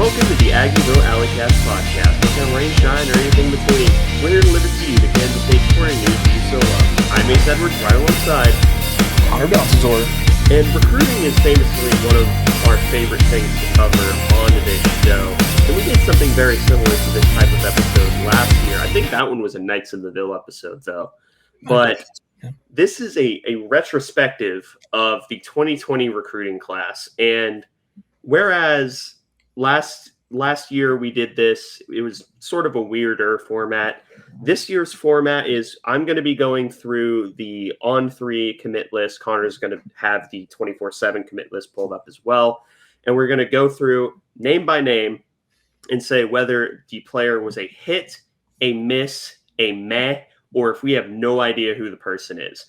welcome to the Aggieville Alleycats podcast. No rain, shine, or anything between. We're here to deliver to you the Kansas State sporting news you so love. I'm Ace Edwards, right alongside Connor Baltazar. And recruiting is famously one of our favorite things to cover on today's show. And we did something very similar to this type of episode last year. I think that one was a Knights in the Ville episode, though. But this is a retrospective of the 2020 recruiting class. And whereas last year we did this, it was sort of a weirder format. This year's format is I'm going to be going through the on-3 commit list. Connor's going to have the 24/7 commit list pulled up as well. And we're going to go through name by name and say whether the player was a hit, a miss, a meh, or if we have no idea who the person is.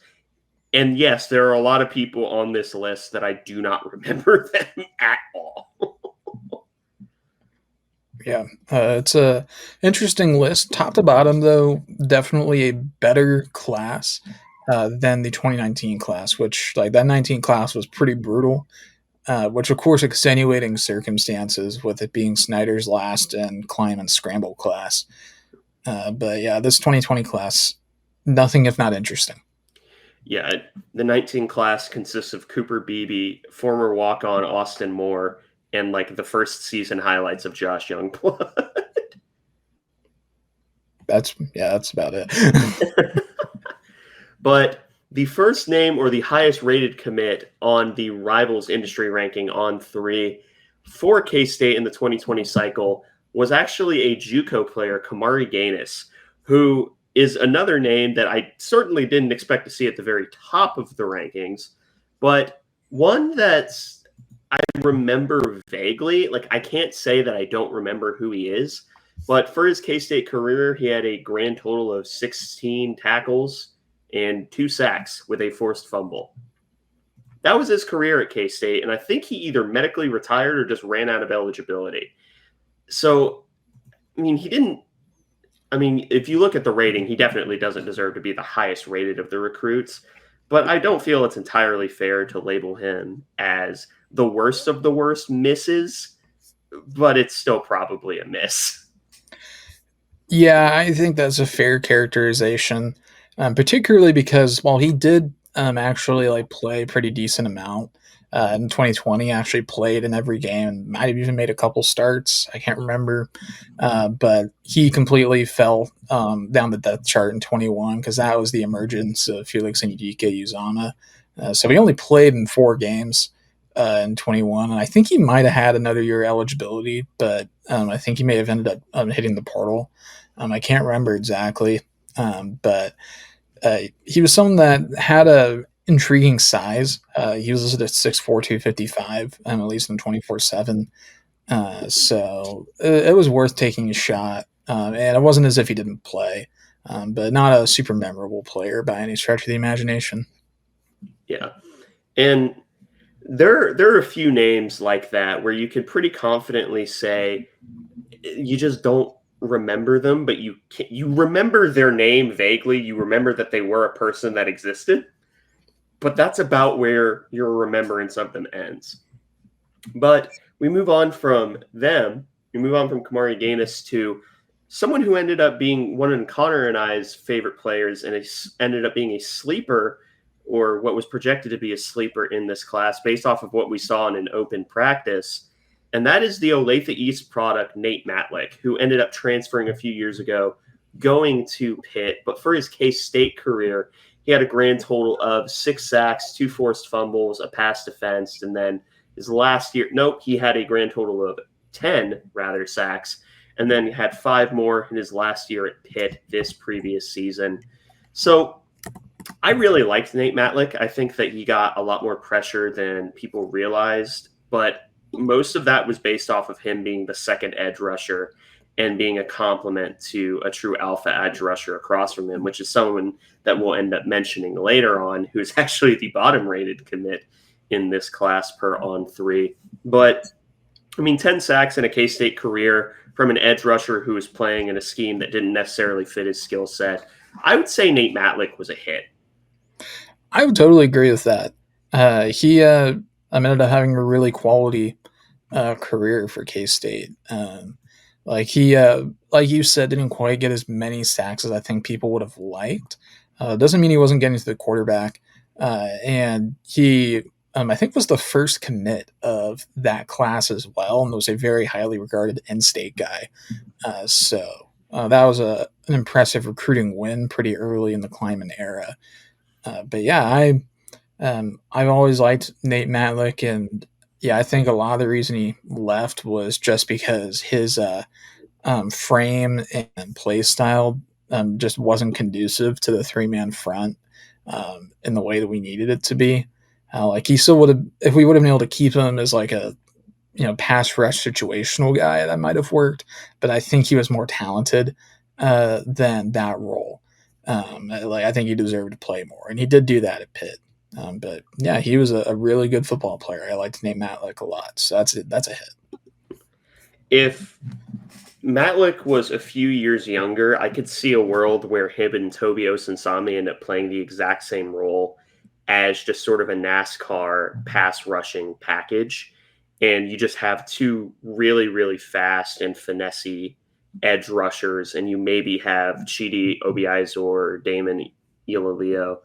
And yes, there are a lot of people on this list that I do not remember them at all. Yeah, it's a interesting list. Top to bottom, though, definitely a better class than the 2019 class, which, like, that 19 class was pretty brutal, which, of course, extenuating circumstances with it being Snyder's last and climb and scramble class. But, yeah, this 2020 class, nothing if not interesting. Yeah, the 19 class consists of Cooper Beebe, former walk-on Austin Moore, and like the first season highlights of Josh Youngblood. That's about it. But the first name or the highest rated commit on the Rivals industry ranking on 3 for K-State in the 2020 cycle was actually a JUCO player, Kamari Gaines, who is another name that I certainly didn't expect to see at the very top of the rankings, but one that's I remember vaguely. Like, I can't say that I don't remember who he is, but for his K-State career, he had a grand total of 16 tackles and 2 sacks with a forced fumble. That was his career at K-State, and I think he either medically retired or just ran out of eligibility. So, I mean, if you look at the rating, he definitely doesn't deserve to be the highest rated of the recruits, but I don't feel it's entirely fair to label him as the worst of the worst misses, but it's still probably a miss. Yeah, I think that's a fair characterization, particularly because while he did actually play a pretty decent amount in 2020, actually played in every game and might have even made a couple starts. I can't remember, but he completely fell down the depth chart in 21 because that was the emergence of Felix Anudike-Uzomah. So he only played in 4 games in 21, and I think he might have had another year eligibility, but I think he may have ended up hitting the portal. I can't remember exactly, but he was someone that had a intriguing size. He was listed at 6'4", 255, at least in 24/7. So it was worth taking a shot, and it wasn't as if he didn't play, but not a super memorable player by any stretch of the imagination. Yeah, and there are a few names like that where you can pretty confidently say you just don't remember them, but you remember their name vaguely. You remember that they were a person that existed, but that's about where your remembrance of them ends. But we move on from them. We move on from Kamari Gaines to someone who ended up being one of Connor and I's favorite players, and ended up being a sleeper, or what was projected to be a sleeper in this class based off of what we saw in an open practice. And that is the Olathe East product, Nate Matlick, who ended up transferring a few years ago, going to Pitt. But for his K-State career, he had a grand total of 6 sacks, 2 forced fumbles, a pass defense, and then his last year, he had a grand total of 10 sacks, and then had 5 more in his last year at Pitt this previous season. So I really liked Nate Matlick. I think that he got a lot more pressure than people realized, but most of that was based off of him being the second edge rusher and being a complement to a true alpha edge rusher across from him, which is someone that we'll end up mentioning later on, who's actually the bottom rated commit in this class per on 3. But I mean, 10 sacks in a K-State career from an edge rusher who was playing in a scheme that didn't necessarily fit his skill set. I would say Nate Matlick was a hit. I would totally agree with that. He ended up having a really quality career for K State. Like like you said, didn't quite get as many sacks as I think people would have liked. Doesn't mean he wasn't getting to the quarterback. And he, I think, was the first commit of that class as well, and was a very highly regarded in-state guy. That was an impressive recruiting win pretty early in the Kleiman era. But yeah, I've always liked Nate Matlick, and yeah, I think a lot of the reason he left was just because his frame and play style just wasn't conducive to the 3-man front in the way that we needed it to be. Like he still would have, if we would have been able to keep him as like a pass rush situational guy, that might have worked. But I think he was more talented than that role. Like I think he deserved to play more, and he did do that at Pitt. But yeah, he was a really good football player. I liked Nate Matlick a lot, so that's a hit. If Matlick was a few years younger, I could see a world where him and Toby Osensami end up playing the exact same role as just sort of a NASCAR pass rushing package. And you just have two really, really fast and finessey edge rushers, and you maybe have Chidi Obiizor or Damon Ilalio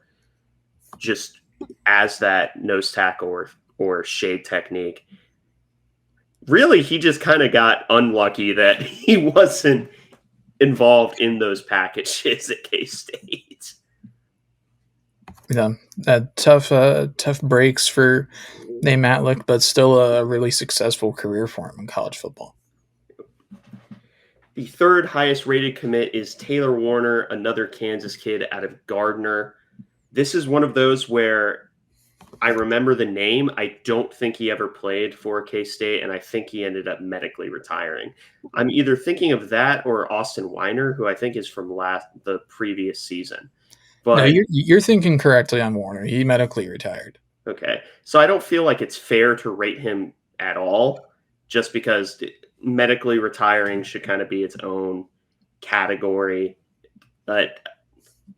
just as that nose tackle or shade technique. Really, he just kind of got unlucky that he wasn't involved in those packages at K-State. Yeah, tough breaks for Nate Matlick, but still a really successful career for him in college football. The third highest rated commit is Taylor Warner, another Kansas kid out of Gardner. This is one of those where I remember the name. I don't think he ever played for K-State, and I think he ended up medically retiring. I'm either thinking of that or Austin Weiner, who I think is from the previous season. But no, you're thinking correctly on Warner. He medically retired. Okay. So I don't feel like it's fair to rate him at all, just because medically retiring should kind of be its own category. But,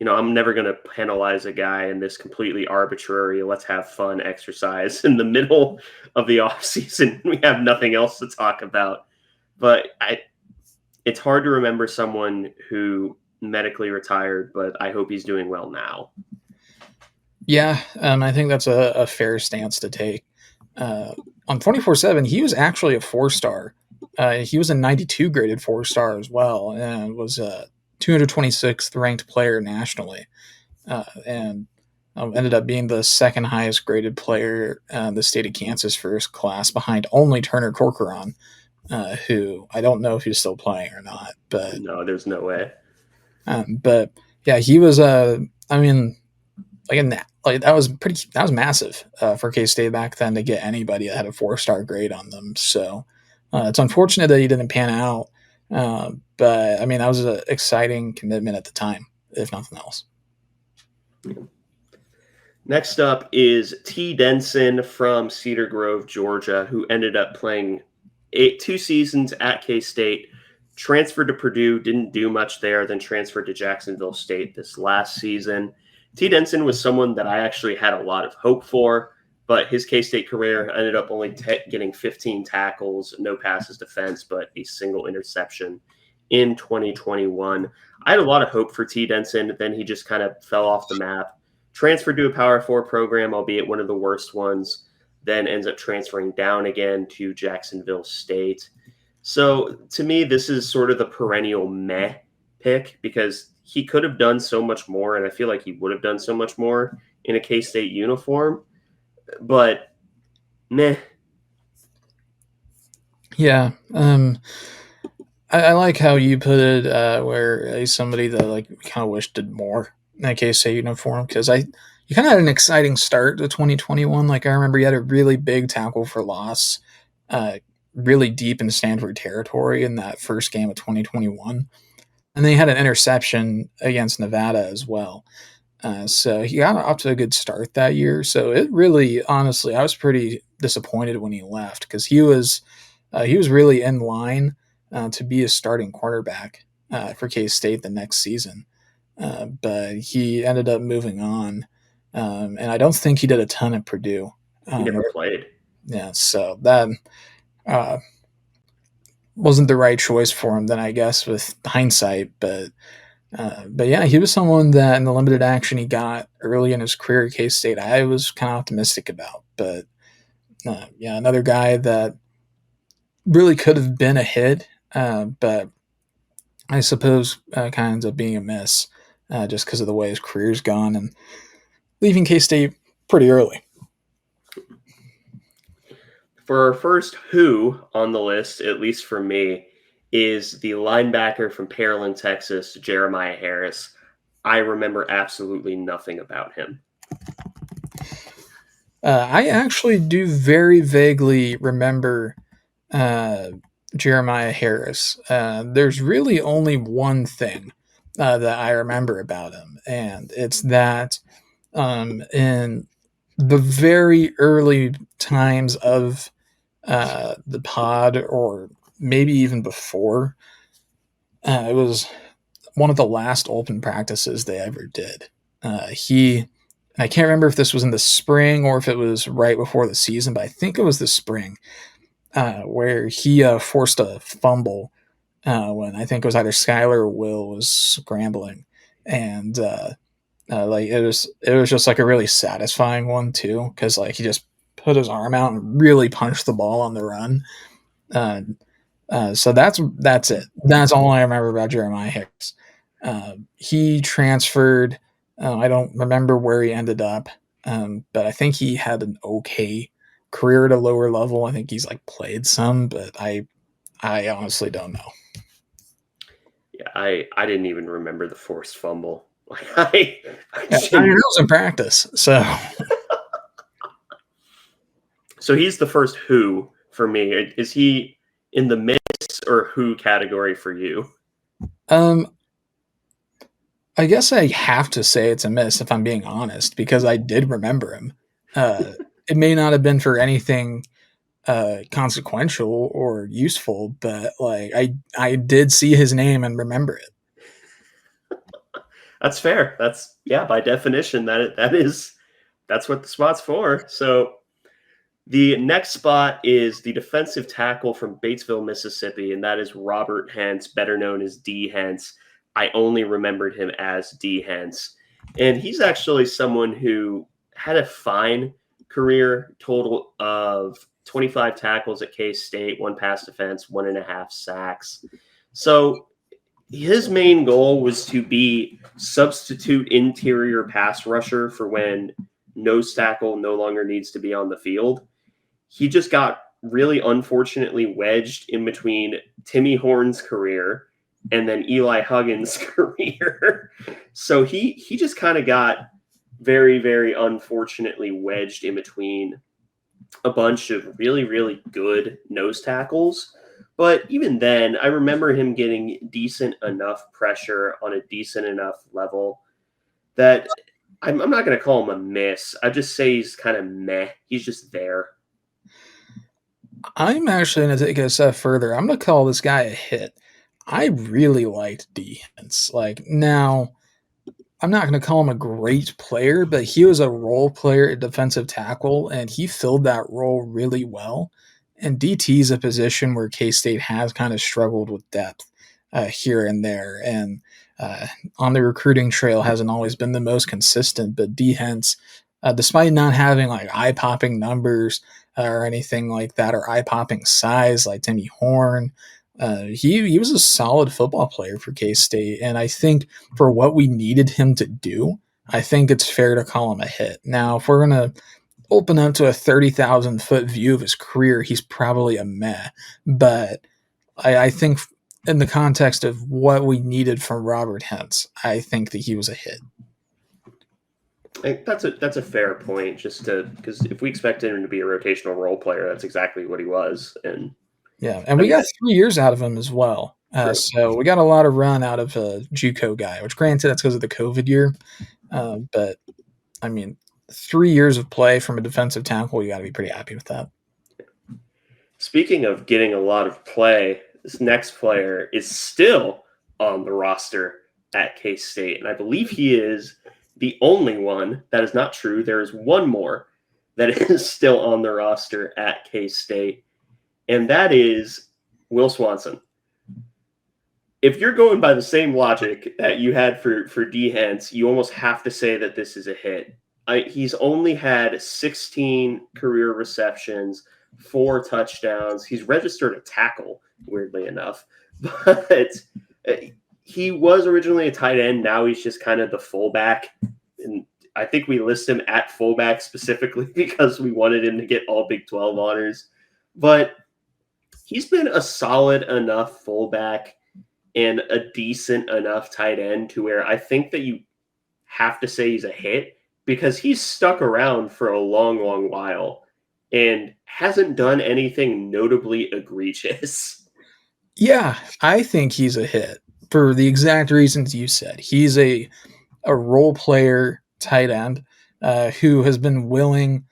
I'm never going to penalize a guy in this completely arbitrary, let's have fun exercise in the middle of the offseason. We have nothing else to talk about. But it's hard to remember someone who medically retired, but I hope he's doing well now. Yeah, I think that's a fair stance to take. On 24/7, he was actually a 4-star. He was a 92 graded 4-star as well, and was a 226th ranked player nationally, and ended up being the second highest graded player in the state of Kansas for his class, behind only Turner Corcoran, who I don't know if he's still playing or not. But no, there's no way. But yeah, he was I mean, that was massive for K State back then to get anybody that had a 4-star grade on them. So it's unfortunate that he didn't pan out. But I mean, that was an exciting commitment at the time, if nothing else. Next up is T. Denson from Cedar Grove, Georgia, who ended up playing 2 seasons at K-State, transferred to Purdue, didn't do much there, then transferred to Jacksonville State this last season. T. Denson was someone that I actually had a lot of hope for, but his K-State career ended up only getting 15 tackles, no passes defense, but a single interception in 2021. I had a lot of hope for T. Denson, then he just kind of fell off the map. Transferred to a Power 4 program, albeit one of the worst ones, then ends up transferring down again to Jacksonville State. So to me, this is sort of the perennial meh pick, because he could have done so much more, and I feel like he would have done so much more in a K-State uniform, but meh. Yeah. I like how you put it, where he's somebody that like kind of wished did more in a K-State uniform, because you kind of had an exciting start to 2021. Like I remember you had a really big tackle for loss, really deep in Stanford territory in that first game of 2021, and then he had an interception against Nevada as well. So he got off to a good start that year. So it really, honestly, I was pretty disappointed when he left, because he was really in line to be a starting quarterback for K-State the next season. But he ended up moving on, and I don't think he did a ton at Purdue. He never played. Yeah, so that uh, wasn't the right choice for him then, I guess, with hindsight. But yeah, he was someone that in the limited action he got early in his career at K State, I was kind of optimistic about. But yeah, another guy that really could have been a hit, but I suppose kind of ends up being a miss just because of the way his career's gone and leaving K State pretty early. For our first who on the list, at least for me, is the linebacker from Pearland, Texas, Jeremiah Harris. I remember absolutely nothing about him. I actually do very vaguely remember uh, Jeremiah Harris. There's really only one thing that I remember about him, and it's that in the very early times of the pod, or maybe even before, it was one of the last open practices they ever did. I can't remember if this was in the spring or if it was right before the season, but I think it was the spring where he forced a fumble when I think it was either Skyler or Will was scrambling, and like it was just like a really satisfying one too, because like he just put his arm out and really punched the ball on the run. Uh, so that's it. That's all I remember about Jeremiah Hicks. He transferred. I don't remember where he ended up, but I think he had an okay career at a lower level. I think he's like played some, but I honestly don't know. Yeah, I didn't even remember the forced fumble. Like I Yeah, I mean, it was in practice, so So he's the first who for me. Is he in the miss or who category for you? um, I guess I have to say it's a miss if I'm being honest, because I did remember him. Uh, it may not have been for anything consequential or useful, but like I did see his name and remember it. That's fair. That's yeah, by definition that's what the spot's for. So the next spot is the defensive tackle from Batesville, Mississippi, and that is Robert Hentz, better known as D Hentz. I only remembered him as D Hentz. And he's actually someone who had a fine career, total of 25 tackles at K State, one pass defense, 1.5 sacks. So his main goal was to be substitute interior pass rusher for when nose tackle no longer needs to be on the field. He just got really unfortunately wedged in between Timmy Horn's career and then Eli Huggins' career. So he just kind of got very, very unfortunately wedged in between a bunch of really, really good nose tackles. But even then, I remember him getting decent enough pressure on a decent enough level that I'm not going to call him a miss. I just say he's kind of meh. He's just there. I'm actually going to take it a step further. I'm going to call this guy a hit. I really liked D Hintz. Like now, I'm not going to call him a great player, but he was a role player at defensive tackle, and he filled that role really well. And DT is a position where K State has kind of struggled with depth here and there, and uh, on the recruiting trail hasn't always been the most consistent. But D Hentz, despite not having like eye popping numbers or anything like that, or eye popping size like Timmy Horn, he was a solid football player for K State, and I think for what we needed him to do, I think it's fair to call him a hit. Now, if we're gonna open up to a 30,000 foot view of his career, he's probably a meh. But I think in the context of what we needed from Robert Hentz, I think that he was a hit. I think that's a fair point. Just to because if we expected him to be a rotational role player, that's exactly what he was. And Yeah, and I we mean, got 3 years out of him as well. true. So we got a lot of run out of a JUCO guy, which granted that's because of the COVID year. But I mean, 3 years of play from a defensive tackle, you got to be pretty happy with that. Speaking of getting a lot of play, this next player is still on the roster at K State, and I believe he is the only one. That is not true. There is one more that is still on the roster at K State, and that is Will Swanson. If you're going by the same logic that you had for D Hens, you almost have to say that this is a hit. He's only had 16 career receptions, 4 touchdowns. He's registered a tackle, weirdly enough, but he was originally a tight end. Now he's just kind of the fullback, and I think we list him at fullback specifically because we wanted him to get all Big 12 honors. But he's been a solid enough fullback and a decent enough tight end to where I think that you have to say he's a hit because he's stuck around for a long, long while and hasn't done anything notably egregious. Yeah, I think he's a hit for the exact reasons you said. He's a role player tight end who has been willing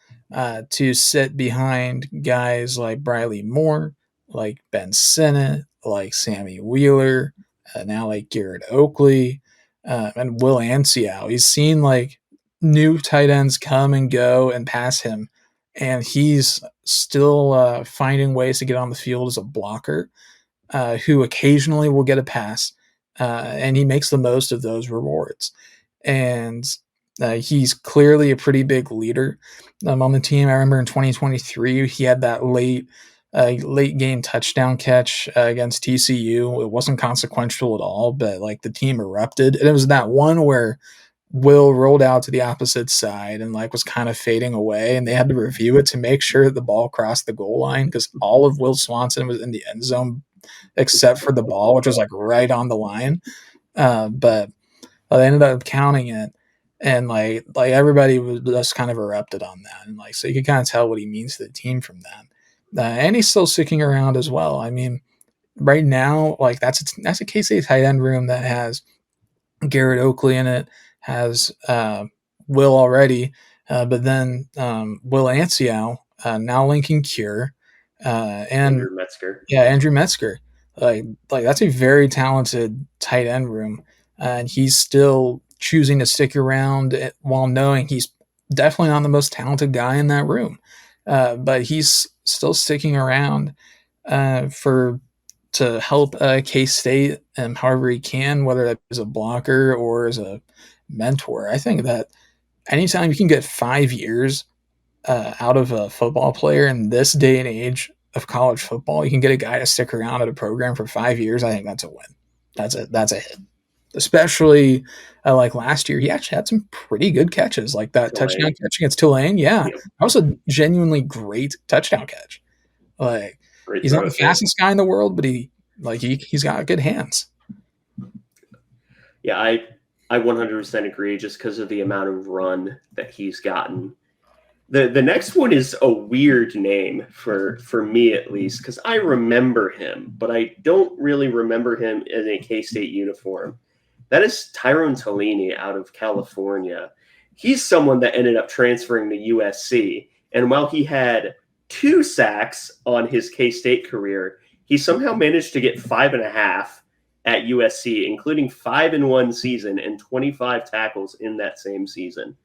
to sit behind guys like Briley Moore, like Ben Sinnott, like Sammy Wheeler, now like Garrett Oakley, and Will Anseau. He's seen like new tight ends come and go and pass him, and he's still finding ways to get on the field as a blocker who occasionally will get a pass, and he makes the most of those rewards. And he's clearly a pretty big leader on the team. I remember in 2023 he had that late game touchdown catch against TCU. It wasn't consequential at all, but like the team erupted. And it was that one where Will rolled out to the opposite side and like was kind of fading away, and they had to review it to make sure that the ball crossed the goal line because all of Will Swanson was in the end zone except for the ball, which was like right on the line. But they ended up counting it, and like everybody was just kind of erupted on that, and like so you could kind of tell what he means to the team from that. And he's still sticking around as well. I mean, right now, like that's a K-State tight end room that has Garrett Oakley in it, has Will already, but then Will Anseau, now linking Cure, and Andrew Metzger. yeah, Andrew Metzger. Like that's a very talented tight end room, and he's still choosing to stick around while knowing he's definitely not the most talented guy in that room. But he's still sticking around for to help K State and however he can, whether that as a blocker or as a mentor. I think that anytime you can get 5 years out of a football player in this day and age of college football, you can get a guy to stick around at a program for 5 years. I think that's a win. That's a hit. Especially like last year, he actually had some pretty good catches, like that touchdown catch against Tulane. Yeah, Yep. that was a genuinely great touchdown catch. Like Great he's not the fastest guy in the world, but he's got good hands. Yeah, I 100% agree just because of the amount of run that he's gotten. The next one is a weird name for me at least because I remember him, but I don't really remember him in a K-State uniform. That is Tyrone Talini out of California. He's someone that ended up transferring to USC, and while he had 2 sacks on his K-State career, he somehow managed to get 5.5 at USC, including 5 in one season and 25 tackles in that same season.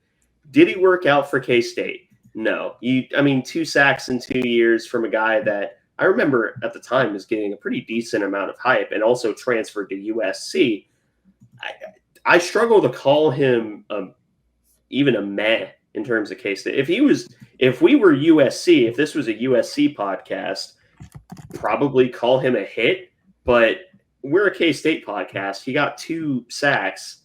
Did he work out for K-State? No. 2 sacks in 2 years from a guy that I remember at the time was getting a pretty decent amount of hype and also transferred to USC. I struggle to call him even a meh in terms of K-State. If we were USC, if this was a USC podcast, probably call him a hit, but we're a K-State podcast. He got 2 sacks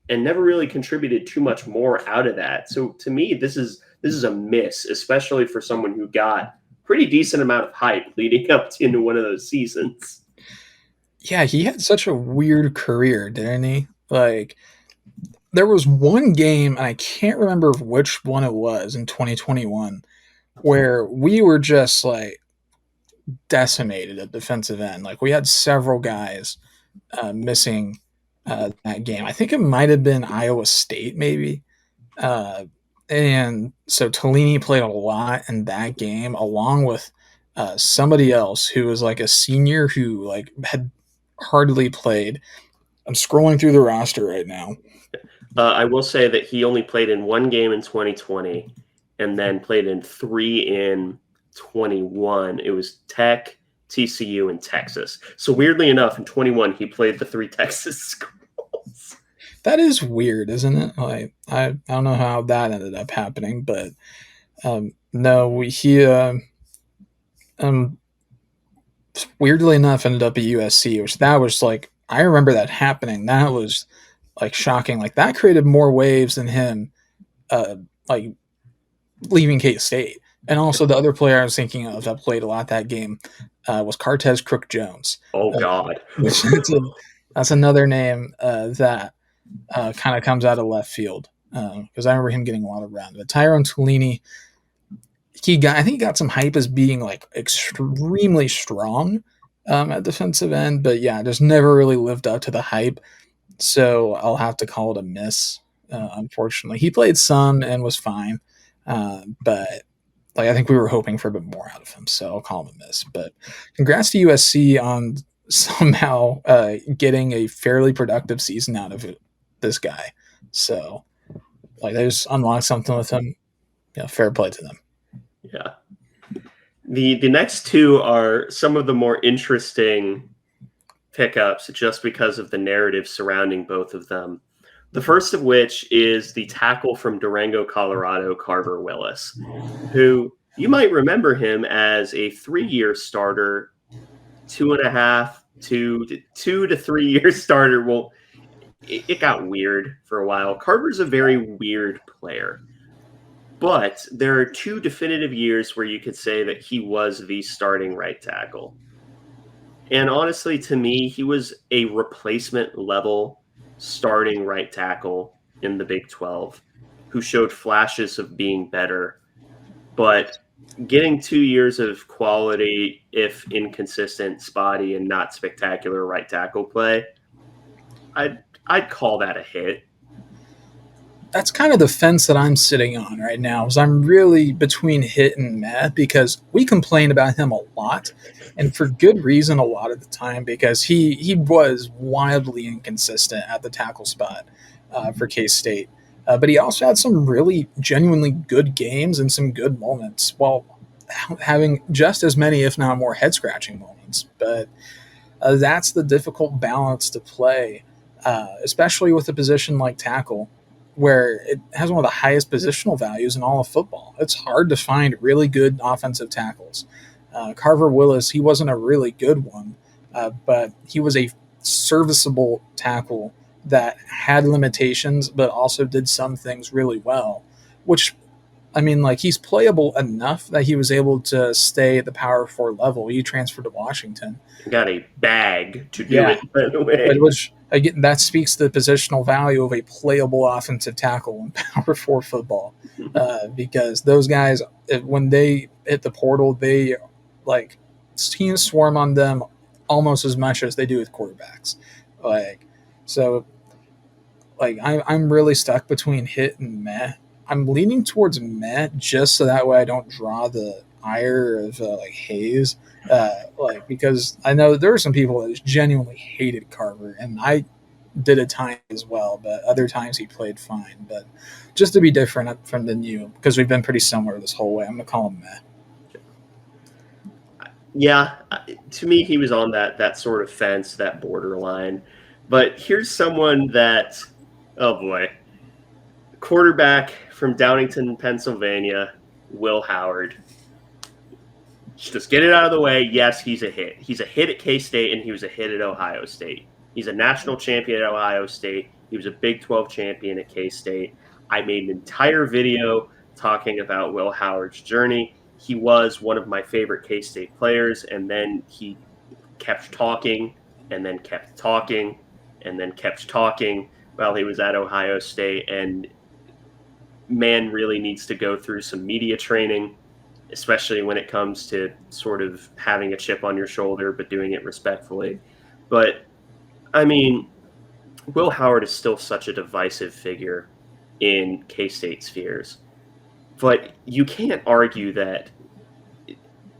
and never really contributed too much more out of that. So to me, this is a miss, especially for someone who got pretty decent amount of hype leading up into one of those seasons. Yeah, he had such a weird career, didn't he? Like there was one game, and I can't remember which one it was in 2021, where we were just like decimated at defensive end. Like we had several guys missing that game. I think it might have been Iowa State, maybe. And so Tolini played a lot in that game, along with somebody else who was like a senior who like had hardly played. I'm scrolling through the roster right now. I will say that he only played in 1 game in 2020 and then played in 3 in 21. It was Tech, TCU, and Texas. So weirdly enough, in 21, he played the 3 Texas schools. That is weird, isn't it? Like I don't know how that ended up happening, but no, he um, weirdly enough ended up at USC, which that was like I remember that happening. That was like shocking. Like that created more waves than him uh, like leaving K State. And also the other player I was thinking of that played a lot that game was Cartez Crook Jones. Oh, Uh, God. that's another name that kind of comes out of left field because I remember him getting a lot of run. But Tyrone Tolini, I think he got some hype as being like extremely strong at defensive end, but yeah, just never really lived up to the hype. So I'll have to call it a miss. Unfortunately, he played some and was fine, but like I think we were hoping for a bit more out of him, so I'll call him a miss. But congrats to USC on somehow getting a fairly productive season out of this guy. So like they just unlocked something with him. Yeah, fair play to them. Yeah. The next two are some of the more interesting pickups just because of the narrative surrounding both of them. The first of which is the tackle from Durango, Colorado, Carver Willis, who you might remember him as a 3-year starter, 2 to 3 year starter. Well, it got weird for a while. Carver's a very weird player, but there are 2 definitive years where you could say that he was the starting right tackle. And honestly, to me, he was a replacement level starting right tackle in the Big 12 who showed flashes of being better. But getting 2 years of quality, if inconsistent, spotty, and not spectacular right tackle play, I'd call that a hit. That's kind of the fence that I'm sitting on right now. Is I'm really between hit and meh because we complain about him a lot, and for good reason a lot of the time because he was wildly inconsistent at the tackle spot for K State, but he also had some really genuinely good games and some good moments while having just as many, if not more, head scratching moments. But that's the difficult balance to play, especially with a position like tackle where it has one of the highest positional values in all of football. It's hard to find really good offensive tackles. Carver Willis, he wasn't a really good one, but he was a serviceable tackle that had limitations, but also did some things really well, which I mean, like he's playable enough that he was able to stay at the Power 4 level. He transferred to Washington. Got a bag to do it, by the way. Which again, that speaks to the positional value of a playable offensive tackle in Power 4 football, because those guys, when they hit the portal, they like teams swarm on them almost as much as they do with quarterbacks. Like so, like I'm really stuck between hit and meh. I'm leaning towards meh just so that way I don't draw the ire of like Hayes, because I know there are some people that just genuinely hated Carver, and I did at times as well, but other times he played fine. But just to be different from than you, because we've been pretty similar this whole way, I'm gonna call him meh. Yeah, to me, he was on that sort of fence, that borderline. But here's someone that, oh boy, quarterback from Downingtown, Pennsylvania, Will Howard. Just get it out of the way. Yes, he's a hit. He's a hit at K-State, and he was a hit at Ohio State. He's a national champion at Ohio State. He was a Big 12 champion at K-State. I made an entire video talking about Will Howard's journey. He was one of my favorite K-State players, and then he kept talking, and then kept talking, and then kept talking while he was at Ohio State. And man really needs to go through some media training, especially when it comes to sort of having a chip on your shoulder, but doing it respectfully. But, I mean, Will Howard is still such a divisive figure in K-State spheres. But you can't argue that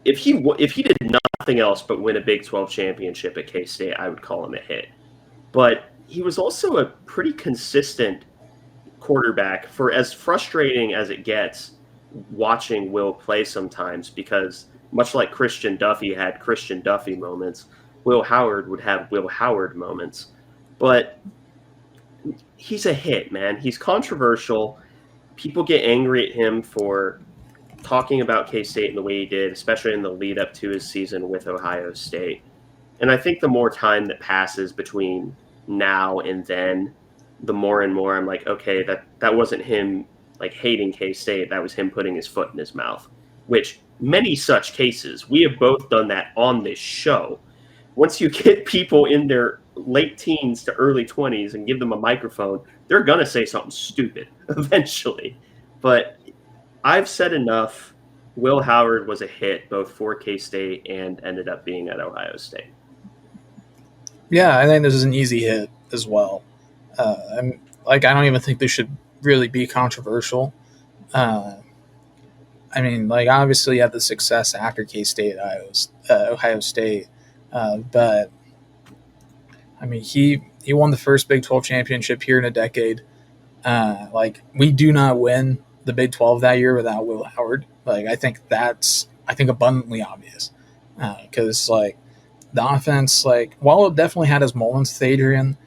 if he did nothing else but win a Big 12 championship at K-State, I would call him a hit. But he was also a pretty consistent quarterback, for as frustrating as it gets watching Will play sometimes, because much like Christian Duffy had Christian Duffy moments, Will Howard would have Will Howard moments. But he's a hit, man. He's controversial. People get angry at him for talking about K-State in the way he did, especially in the lead up to his season with Ohio State. And I think the more time that passes between now and then, the more and more I'm like, okay, that wasn't him like hating K-State. That was him putting his foot in his mouth, which many such cases, we have both done that on this show. Once you get people in their late teens to early 20s and give them a microphone, they're going to say something stupid eventually. But I've said enough. Will Howard was a hit both for K-State and ended up being at Ohio State. Yeah, I think this is an easy hit as well. I don't even think this should really be controversial. Obviously, you had the success after K-State at Ohio State, but I mean, he won the first Big 12 championship here in a decade. We do not win the Big 12 that year without Will Howard. I think that's abundantly obvious because the offense, while it definitely had his moments with Adrian,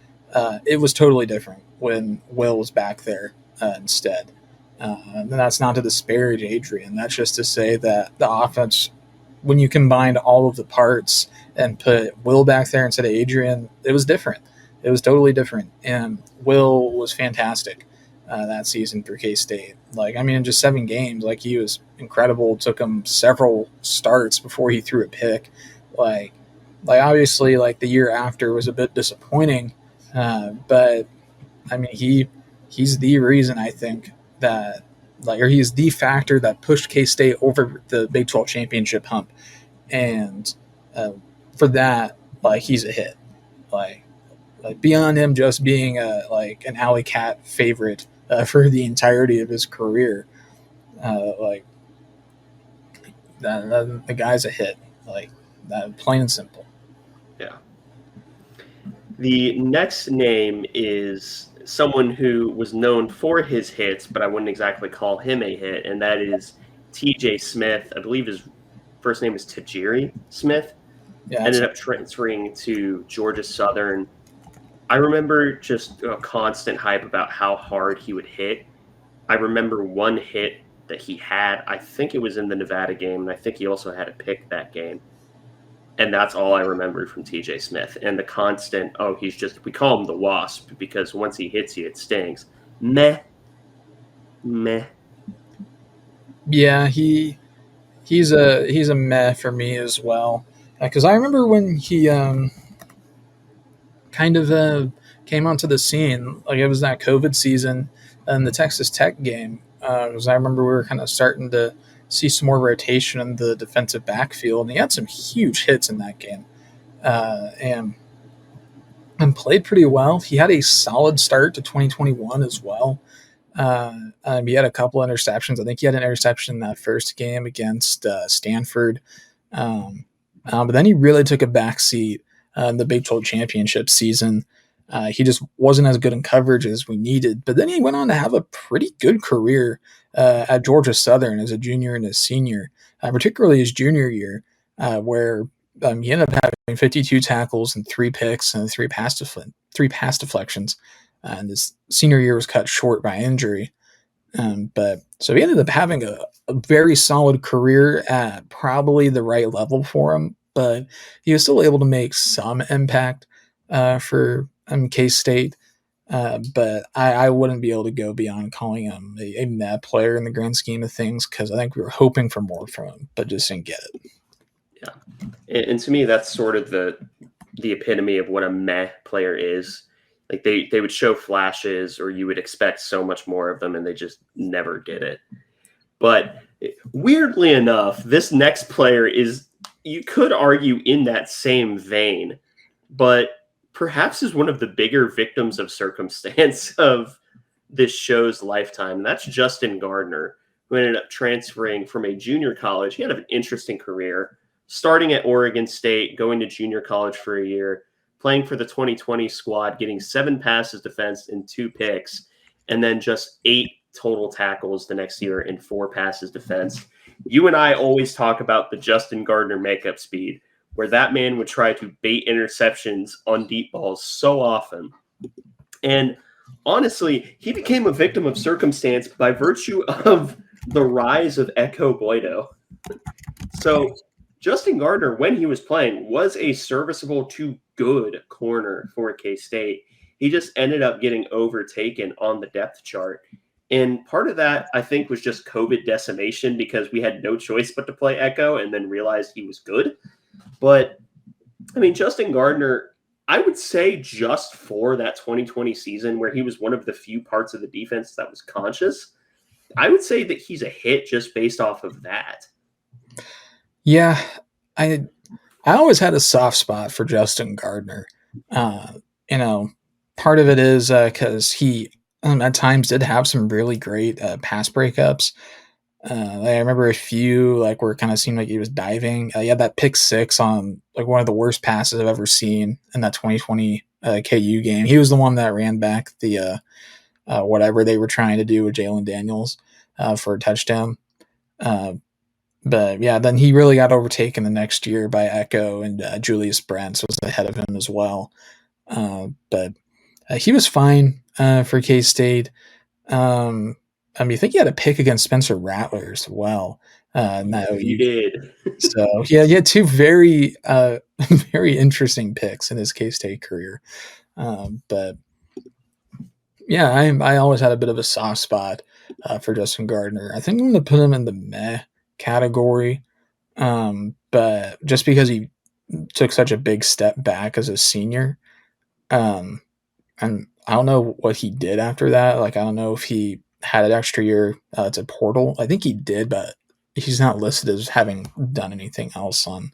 it was totally different when Will was back there instead. And that's not to disparage Adrian. That's just to say that the offense, when you combined all of the parts and put Will back there instead of Adrian, it was different. It was totally different. And Will was fantastic that season for K-State. In just 7 games, he was incredible. It took him several starts before he threw a pick. Obviously, the year after was a bit disappointing. But, he's the reason, I think, that he's the factor that pushed K-State over the Big 12 championship hump. And for that, he's a hit. Beyond him just being an Alleycat favorite for the entirety of his career, the guy's a hit. Plain and simple. Yeah. The next name is someone who was known for his hits, but I wouldn't exactly call him a hit, and that is TJ Smith. I believe his first name is Tajiri Smith. Yeah, ended up transferring to Georgia Southern. I remember just a constant hype about how hard he would hit. I remember one hit that he had. I think it was in the Nevada game, and I think he also had a pick that game. And that's all I remembered from TJ Smith. And the constant, we call him the Wasp because once he hits you, it stings. Meh. Yeah, he's a meh for me as well. Because I remember when he kind of came onto the scene, it was that COVID season and the Texas Tech game. Because I remember we were kind of starting to see some more rotation in the defensive backfield, and he had some huge hits in that game, and played pretty well. He had a solid start to 2021 as well. He had a couple interceptions. I think he had an interception in that first game against Stanford, but then he really took a backseat in the Big 12 championship season. He just wasn't as good in coverage as we needed. But then he went on to have a pretty good career at Georgia Southern as a junior and a senior, particularly his junior year, where he ended up having 52 tackles and 3 picks and 3 pass deflections. And his senior year was cut short by injury. So he ended up having a very solid career at probably the right level for him, but he was still able to make some impact for K-State. But I wouldn't be able to go beyond calling him a meh player in the grand scheme of things, because I think we were hoping for more from him, but just didn't get it. Yeah. And to me, that's sort of the epitome of what a meh player is. They would show flashes, or you would expect so much more of them, and they just never get it. But weirdly enough, this next player is, you could argue, in that same vein, but perhaps is one of the bigger victims of circumstance of this show's lifetime. And that's Justin Gardner, who ended up transferring from a junior college. He had an interesting career, starting at Oregon State, going to junior college for a year, playing for the 2020 squad, getting 7 passes defense and 2 picks, and then just 8 total tackles the next year and 4 passes defense. You and I always talk about the Justin Gardner makeup speed, where that man would try to bait interceptions on deep balls so often. And honestly, he became a victim of circumstance by virtue of the rise of Echo Boydo. So Justin Gardner, when he was playing, was a serviceable to good corner for K-State. He just ended up getting overtaken on the depth chart. And part of that, I think, was just COVID decimation because we had no choice but to play Echo and then realized he was good. But, I mean, Justin Gardner, I would say just for that 2020 season where he was one of the few parts of the defense that was conscious, I would say that he's a hit just based off of that. Yeah, I always had a soft spot for Justin Gardner. You know, part of it is because he at times did have some really great pass breakups. I remember a few like where it kind of seemed like he was diving. He had that pick six on like one of the worst passes I've ever seen in that 2020 KU game. He was the one that ran back the whatever they were trying to do with Jalen Daniels for a touchdown. But yeah, then he really got overtaken the next year by Echo, and Julius Brents was ahead of him as well. But he was fine for K State. I mean, I think he had a pick against Spencer Rattler as well. He did. So yeah, he had two very, very interesting picks in his K State career. But yeah, I always had a bit of a soft spot for Justin Gardner. I think I'm going to put him in the meh category. But just because he took such a big step back as a senior, and I don't know what he did after that. Like, I don't know if he had an extra year to portal. I think he did, but he's not listed as having done anything else on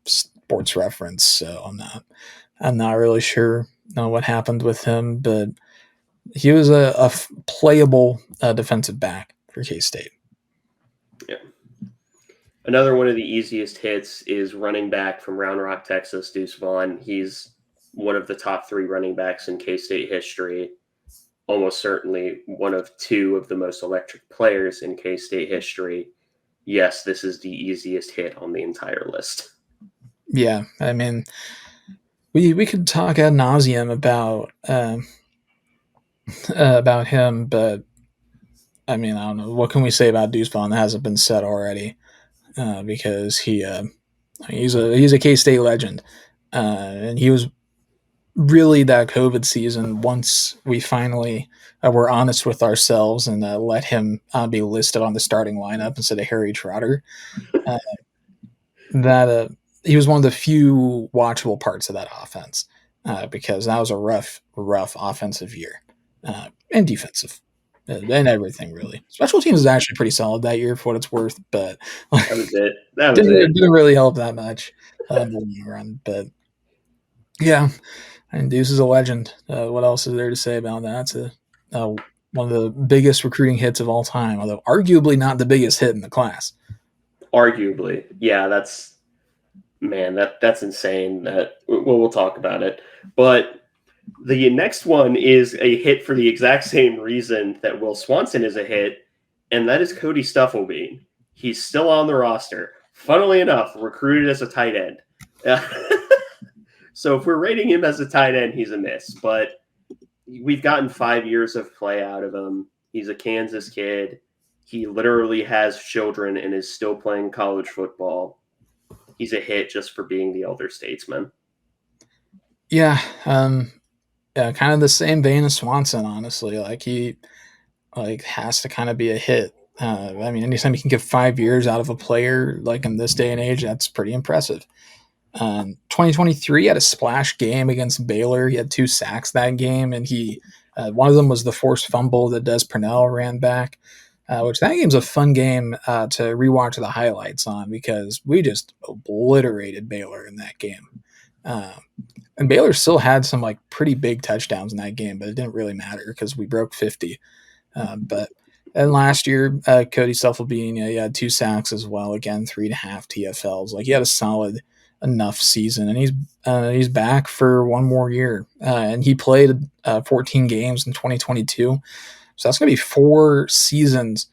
Sports Reference. So I'm not really sure what happened with him, but he was a playable defensive back for K-State. Yeah. Another one of the easiest hits is running back from Round Rock, Texas, Deuce Vaughn. He's one of the top 3 running backs in K-State history. Almost certainly one of 2 of the most electric players in K-State history. Yes, this is the easiest hit on the entire list. Yeah, I mean, we could talk ad nauseum about him, but I mean, I don't know what can we say about Deuce Vaughn that hasn't been said already, because he's a K State legend, and he was really that COVID season. Once we finally were honest with ourselves and let him be listed on the starting lineup instead of Harry Trotter, that he was one of the few watchable parts of that offense, because that was a rough offensive year, and defensive, and everything really. Special teams is actually pretty solid that year for what it's worth, but that was it. Didn't really help that much in the long run. But yeah, and Deuce is a legend. What else is there to say about that? It's one of the biggest recruiting hits of all time, although arguably not the biggest hit in the class. Arguably, yeah, that's insane. We'll talk about it, but the next one is a hit for the exact same reason that Will Swanson is a hit, and that is Cody Stufflebean. He's still on the roster. Funnily enough, recruited as a tight end. So if we're rating him as a tight end, he's a miss. But we've gotten 5 years of play out of him. He's a Kansas kid. He literally has children and is still playing college football. He's a hit just for being the elder statesman. Yeah, kind of the same vein as Swanson, honestly. Like, he has to kind of be a hit. I mean, anytime you can get 5 years out of a player, like in this day and age, that's pretty impressive. 2023 had a splash game against Baylor. He had 2 sacks that game, and one of them was the forced fumble that Des Purnell ran back, which that game's a fun game to rewatch the highlights on, because we just obliterated Baylor in that game. And Baylor still had some like pretty big touchdowns in that game, but it didn't really matter because we broke 50. But then last year, Cody Stufflebean, he had 2 sacks as well. Again, 3.5 TFLs. Like, he had a solid enough season, and he's back for one more year. And he played 14 games in 2022, so that's gonna be 4 seasons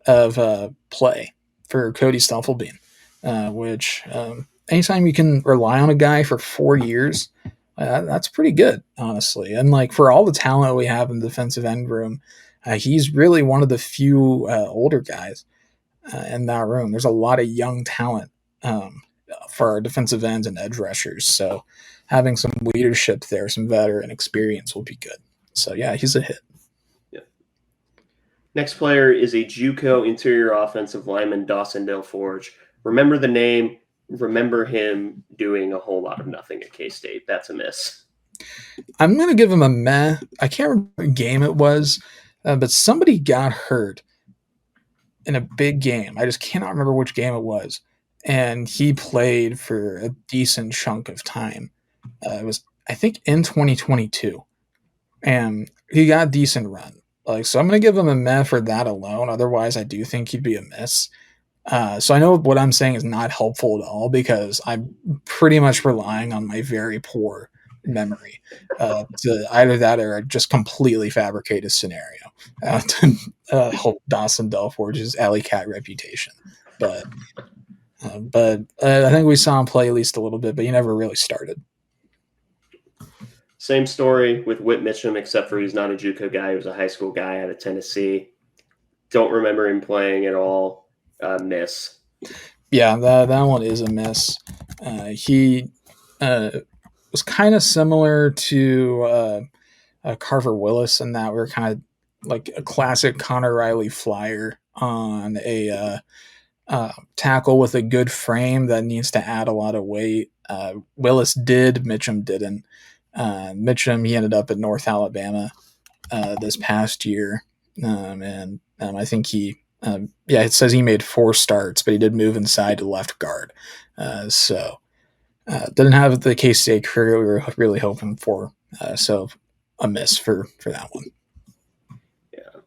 of play for Cody Stuffelbein, which anytime you can rely on a guy for 4 years, that's pretty good, honestly. And like for all the talent we have in the defensive end room, he's really one of the few older guys in that room. There's a lot of young talent for our defensive ends and edge rushers. So having some leadership there, some veteran experience will be good. So yeah, he's a hit. Yeah. Next player is a JUCO interior offensive lineman, Dawson Delforge. Remember the name. Remember him doing a whole lot of nothing at K-State. That's a miss. I'm going to give him a meh. I can't remember what game it was, but somebody got hurt in a big game. I just cannot remember which game it was. And he played for a decent chunk of time. It was, I think, in 2022. And he got a decent run. Like, so I'm going to give him a meh for that alone. Otherwise, I do think he'd be a miss. So I know what I'm saying is not helpful at all because I'm pretty much relying on my very poor memory to either that or just completely fabricate a scenario to help Dawson Delforge's Alleycat reputation. But I think we saw him play at least a little bit, but he never really started. Same story with Whit Mitchum, except for he's not a JUCO guy. He was a high school guy out of Tennessee. Don't remember him playing at all. Miss. Yeah, that one is a miss. He was kind of similar to Carver Willis in that we're kind of like a classic Connor Riley flyer on a tackle with a good frame that needs to add a lot of weight. Willis did, Mitchum didn't. Mitchum, he ended up at North Alabama this past year, and I think he, it says he made 4 starts, but he did move inside to left guard. So didn't have the K-State career we were really hoping for. So a miss for that one. Yeah.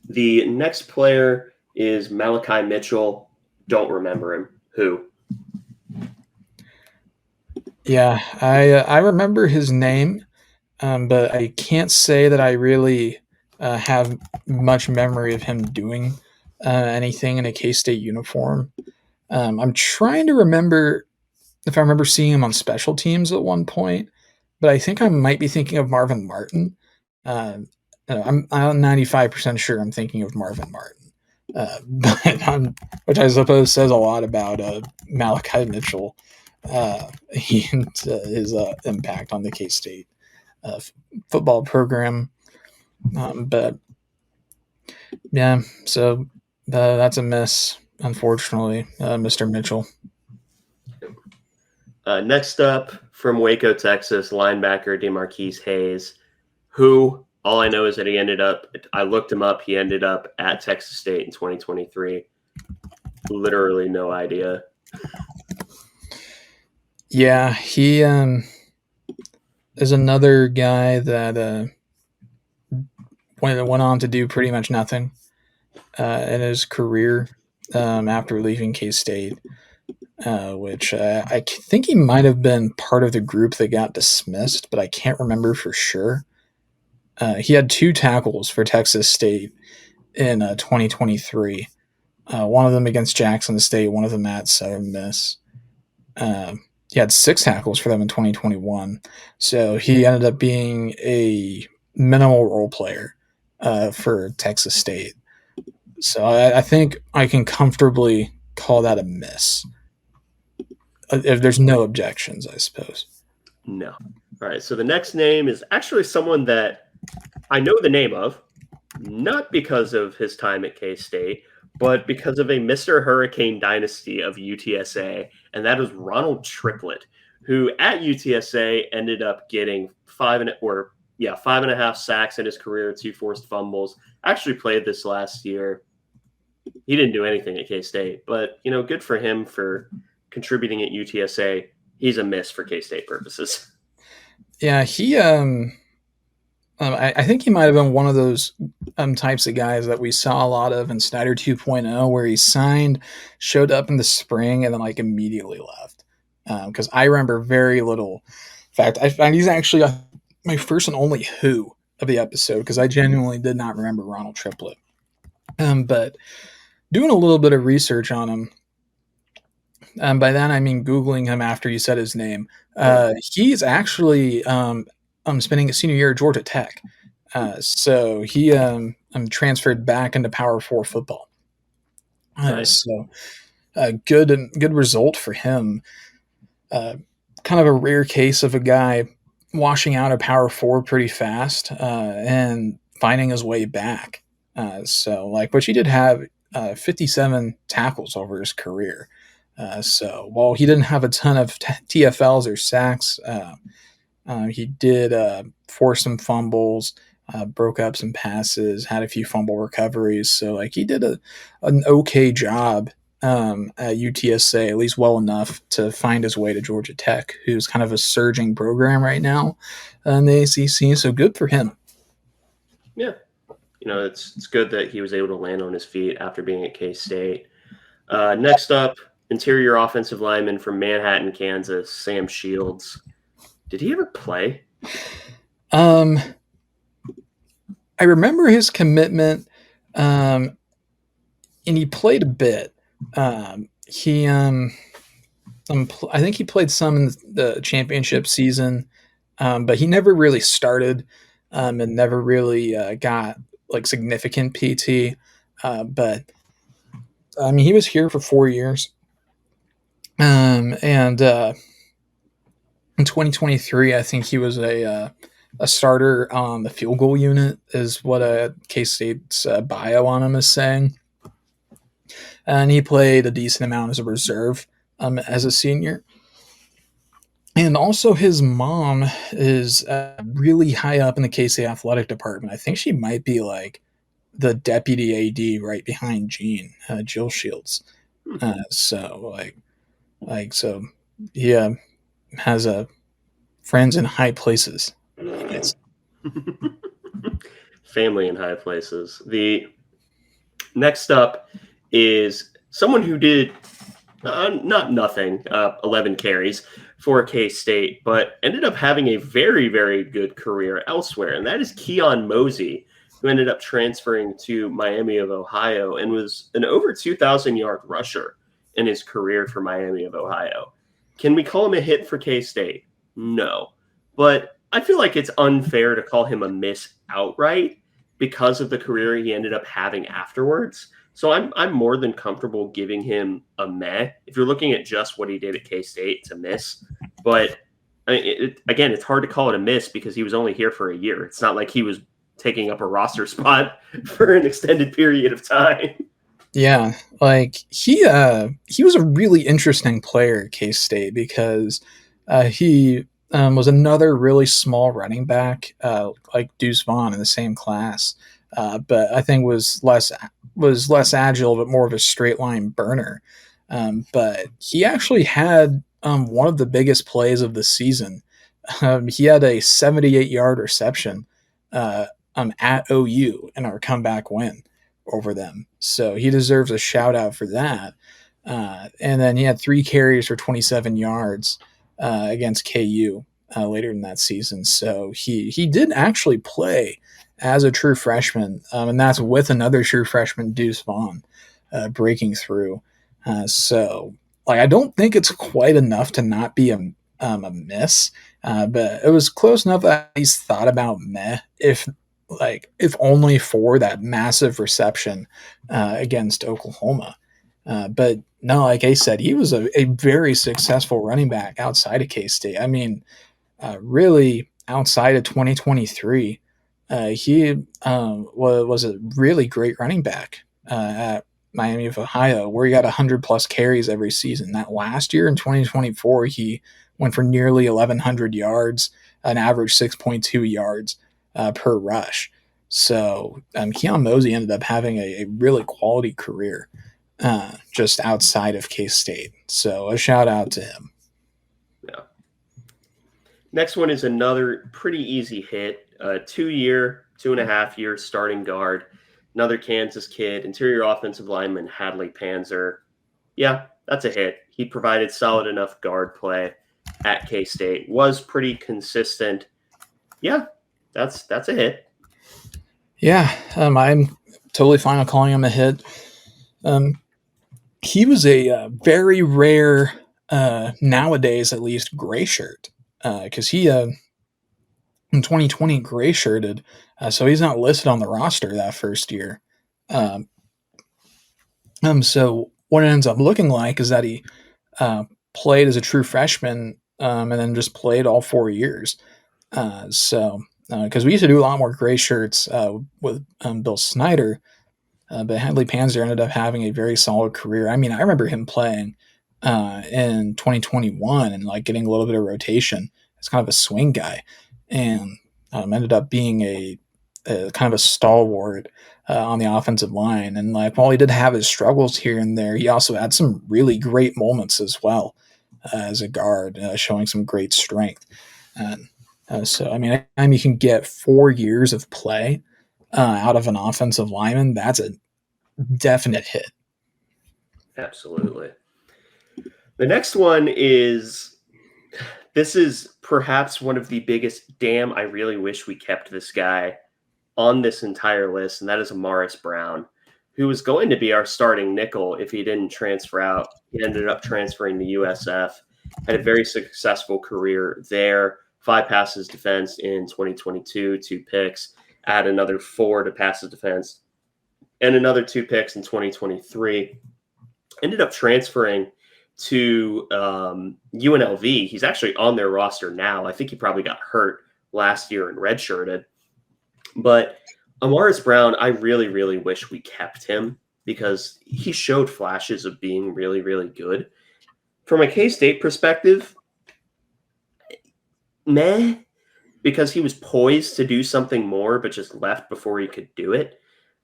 The next player is Malachi Mitchell. Don't remember him. Who? Yeah, I remember his name, but I can't say that I really have much memory of him doing anything in a K-State uniform. I'm trying to remember if I remember seeing him on special teams at one point, but I think I might be thinking of Marvin Martin. I'm 95% sure I'm thinking of Marvin Martin, which I suppose says a lot about Malachi Mitchell and his impact on the K-State football program. But yeah, so that's a miss, unfortunately, Mr. Mitchell. Next up, from Waco, Texas, linebacker DeMarquise Hayes, who all I know is that I looked him up, he ended up at Texas State in 2023. Literally no idea. Yeah, he is another guy that went on to do pretty much nothing in his career after leaving K-State. Which I think he might have been part of the group that got dismissed, but I can't remember for sure. He had 2 tackles for Texas State in 2023. One of them against Jackson State, one of them at Southern Miss. He had 6 tackles for them in 2021. So he ended up being a minimal role player for Texas State. So I think I can comfortably call that a miss. If there's no objections, I suppose. No. All right. So the next name is actually someone that I know the name of, not because of his time at K-State, but because of a Mr. Hurricane dynasty of UTSA, and that is Ronald Triplett, who at UTSA ended up getting 5.5 sacks in his career, 2 forced fumbles. Actually played this last year. He didn't do anything at K-State, but good for him for contributing at UTSA. He's a miss for K-State purposes. Yeah, he I think he might have been one of those types of guys that we saw a lot of in Snyder 2.0, where he signed, showed up in the spring, and then immediately left. Because I remember very little. In fact, I find he's actually my first and only who of the episode, because I genuinely did not remember Ronald Triplett. But doing a little bit of research on him. By that I mean googling him after you said his name. Oh, He's actually spending his senior year at Georgia Tech. So he transferred back into Power Four football. nice. So good result for him. Uh, Kind of a rare case of a guy washing out a Power Four pretty fast and finding his way back. But he did have 57 tackles over his career. So while he didn't have a ton of TFLs or sacks, he did force some fumbles, broke up some passes, had a few fumble recoveries. So like he did an okay job at UTSA, at least well enough to find his way to Georgia Tech, who's kind of a surging program right now in the ACC. So good for him. Yeah, it's good that he was able to land on his feet after being at K State. Next up, interior offensive lineman from Manhattan, Kansas, Sam Shields. Did he ever play? Um, I remember his commitment, and he played a bit. I think he played some in the championship season, but he never really started, and never really got like significant PT. But I mean, he was here for 4 years, and in 2023, I think he was a starter on the field goal unit, is what K State's bio on him is saying. And he played a decent amount as a reserve as a senior. And also, his mom is really high up in the K State athletic department. I think she might be like the deputy AD right behind Jill Shields. So he has friends in high places. It's, Family in high places. The next up is someone who did not nothing, 11 carries for K State, but ended up having a very, very good career elsewhere. And that is Keon Mosey, who ended up transferring to Miami of Ohio and was an over 2,000-yard rusher in his career for Miami of Ohio. Can we call him a hit for K State? No. But I feel like it's unfair to call him a miss outright because of the career he ended up having afterwards. So I'm more than comfortable giving him a meh. If you're looking at just what he did at K State, it's a miss. But I mean, again, it's hard to call it a miss because he was only here for a year. It's not like he was taking up a roster spot for an extended period of time. yeah, like he was a really interesting player at K State because he was another really small running back, like Deuce Vaughn in the same class, but I think was less agile, but more of a straight line burner. But he actually had one of the biggest plays of the season. He had a 78-yard reception at OU in our comeback win over them. So he deserves a shout out for that. And then he had 3 carries for 27 yards against KU later in that season. So he did actually play as a true freshman, and that's with another true freshman, Deuce Vaughn, breaking through. So like I don't think it's quite enough to not be a miss, but it was close enough that I at least thought about meh if only for that massive reception against Oklahoma. But no, like I said, he was a very successful running back outside of K State. I mean, really outside of 2023, he was a really great running back at Miami of Ohio, where he got 100 plus carries every season. That last year in 2024, he went for nearly 1,100 yards, an average 6.2 yards per rush. So Keon Mosey ended up having a really quality career just outside of K State. So a shout out to him. Yeah. Next one is another pretty easy hit. 2.5 year starting guard. Another Kansas kid, interior offensive lineman Hadley Panzer. Yeah, that's a hit. He provided solid enough guard play at K-State. Was pretty consistent. Yeah, that's a hit. Yeah, I'm totally fine with calling him a hit. Um, he was a very rare, nowadays at least, gray shirt because he in 2020 gray shirted, so he's not listed on the roster that first year. Um, so what it ends up looking like is that he uh, played as a true freshman and then just played all 4 years. Because we used to do a lot more gray shirts with Bill Snyder, but Hadley Panzer ended up having a very solid career. I mean, I remember him playing in 2021 and like getting a little bit of rotation as kind of a swing guy, and ended up being a kind of a stalwart on the offensive line. And like while he did have his struggles here and there, he also had some really great moments as well as a guard, showing some great strength. And so, I mean, anytime you can get 4 years of play out of an offensive lineman, that's a definite hit. Absolutely. The next one is, this is perhaps one of the biggest damn I really wish we kept this guy on this entire list, and that is Amaris Brown, who was going to be our starting nickel if he didn't transfer out. He ended up transferring to USF, had a very successful career there. 5 passes defense in 2022, 2 picks, add another 4 to passes defense, and another 2 picks in 2023. Ended up transferring to UNLV. He's actually on their roster now. I think he probably got hurt last year and redshirted. But Amaris Brown, I really, really wish we kept him because he showed flashes of being really, really good. From a K-State perspective, meh, because he was poised to do something more, but just left before he could do it.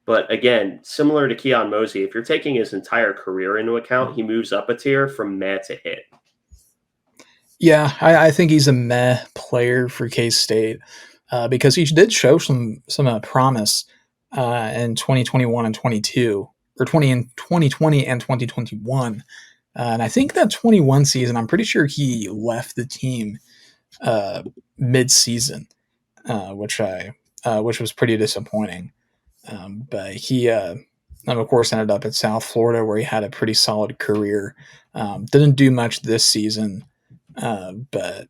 But again, similar to Keon Mosey, if you're taking his entire career into account, he moves up a tier from meh to hit. Yeah, I think he's a meh player for K State because he did show some promise in 2021 and 22, or 2020 and 2021. And I think that 21 season, I'm pretty sure he left the team mid-season, which was pretty disappointing. But he, of course, ended up at South Florida where he had a pretty solid career. Didn't do much this season, but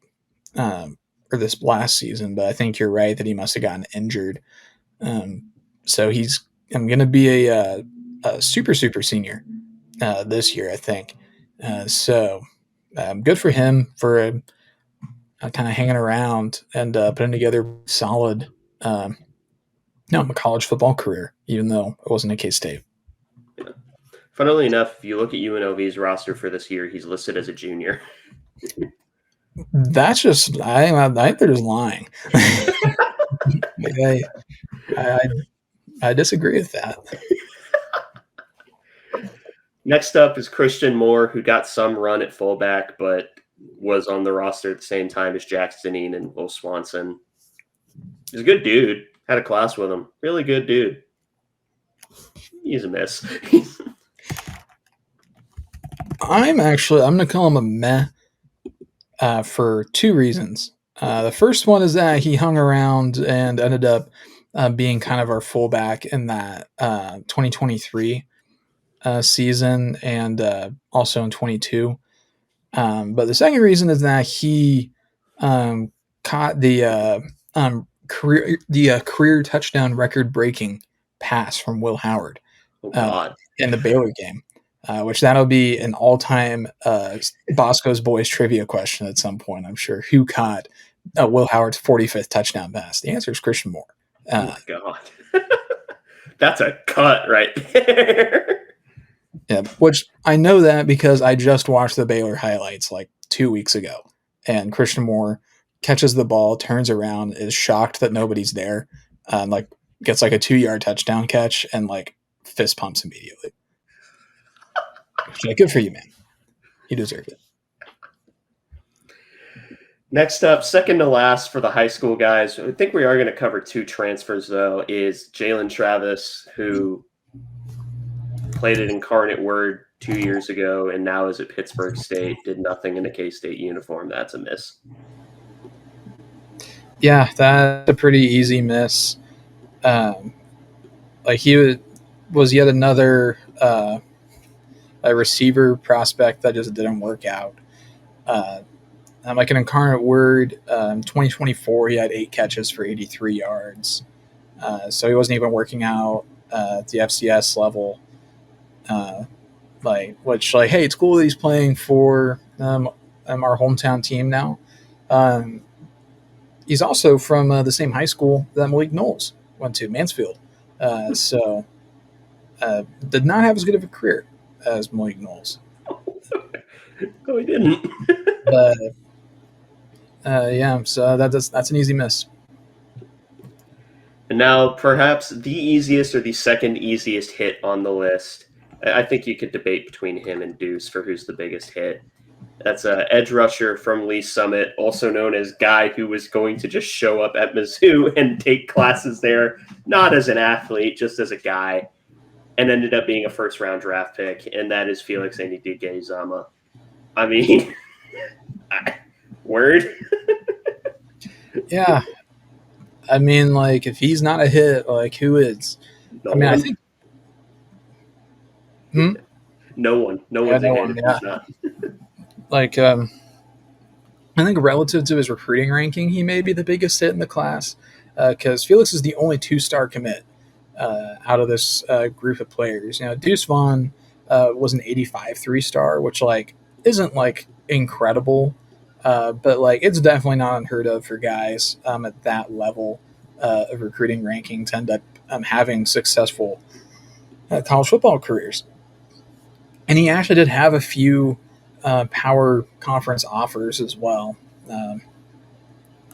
or this last season. But I think you're right that he must have gotten injured. So I'm going to be a super senior this year, I think. So good for him for kind of hanging around and putting together solid a college football career, even though it wasn't at K State. Yeah. Funnily enough, if you look at UNLV's roster for this year, he's listed as a junior. That's just I think they're just lying. I disagree with that. Next up is Christian Moore, who got some run at fullback, but was on the roster at the same time as Jackson Dean and Will Swanson. He's a good dude. Had a class with him. Really good dude. He's a miss. I'm going to call him a meh for 2 reasons. The first one is that he hung around and ended up being kind of our fullback in that 2023 season and also in 22. But the second reason is that he caught the career touchdown record breaking pass from Will Howard in the Baylor game, which that'll be an all-time Bosco's Boys trivia question at some point, I'm sure. Who caught Will Howard's 45th touchdown pass? The answer is Christian Moore. Oh my God. That's a cut right there. Yeah, which I know that because I just watched the Baylor highlights like 2 weeks ago, and Christian Moore catches the ball, turns around, is shocked that nobody's there, like gets like a 2-yard touchdown catch, and like fist pumps immediately. Like, good for you, man. You deserve it. Next up, second to last for the high school guys, I think we are going to cover 2 transfers, though, is Jalen Travis, who played at Incarnate Word 2 years ago and now is at Pittsburgh State, did nothing in a K-State uniform. That's a miss. Yeah, that's a pretty easy miss. Like he was yet another a receiver prospect that just didn't work out. Like an incarnate word, 2024, he had 8 catches for 83 yards. So he wasn't even working out at the FCS level. Hey, it's cool that he's playing for our hometown team now. He's also from the same high school that Malik Knowles went to, Mansfield. So did not have as good of a career as Malik Knowles. No, he didn't. But so that's an easy miss. And now, perhaps the easiest or the second easiest hit on the list. I think you could debate between him and Deuce for who's the biggest hit. That's an edge rusher from Lee Summit, also known as guy who was going to just show up at Mizzou and take classes there, not as an athlete, just as a guy, and ended up being a first-round draft pick, and that is Felix Anudike-Uzomah. I mean, word? Yeah. I mean, like, if he's not a hit, like, who is? No I mean, one. I think... No one. No one's a hit if he's not. Like, I think relative to his recruiting ranking, he may be the biggest hit in the class because Felix is the only 2-star commit out of this group of players. Deuce Vaughn was an 85 3-star, which like isn't like incredible, but like it's definitely not unheard of for guys at that level of recruiting ranking to end up having successful college football careers. And he actually did have a few power conference offers as well.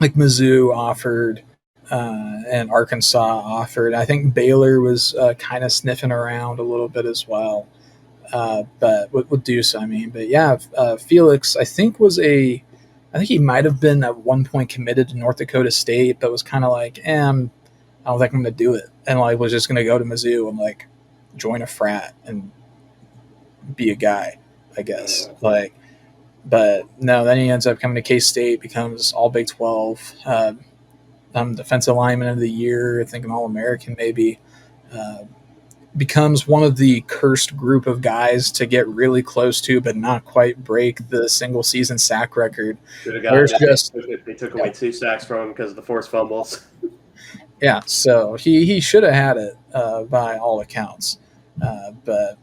Like Mizzou offered and Arkansas offered. I think Baylor was kind of sniffing around a little bit as well. But with Deuce, I mean. But yeah, Felix, I think he might have been at one point committed to North Dakota State, but was kind of like, I don't think I'm going to do it. And like was just going to go to Mizzou and like join a frat and be a guy, I guess. Like, but no, then he ends up coming to K-State, becomes all Big 12, defensive lineman of the year, I think an All-American maybe, becomes one of the cursed group of guys to get really close to but not quite break the single season sack record. They took away 2 sacks from him because of the forced fumbles. Yeah, so he should have had it by all accounts, but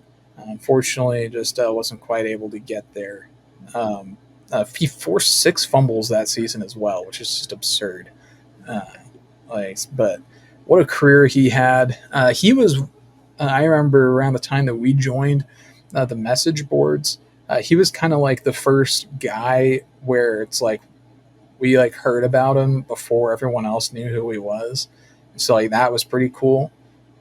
unfortunately just wasn't quite able to get there. He forced 6 fumbles that season as well, which is just absurd. But what a career he had. He was, I remember around the time that we joined the message boards, he was kind of like the first guy where it's like we like heard about him before everyone else knew who he was. So like that was pretty cool.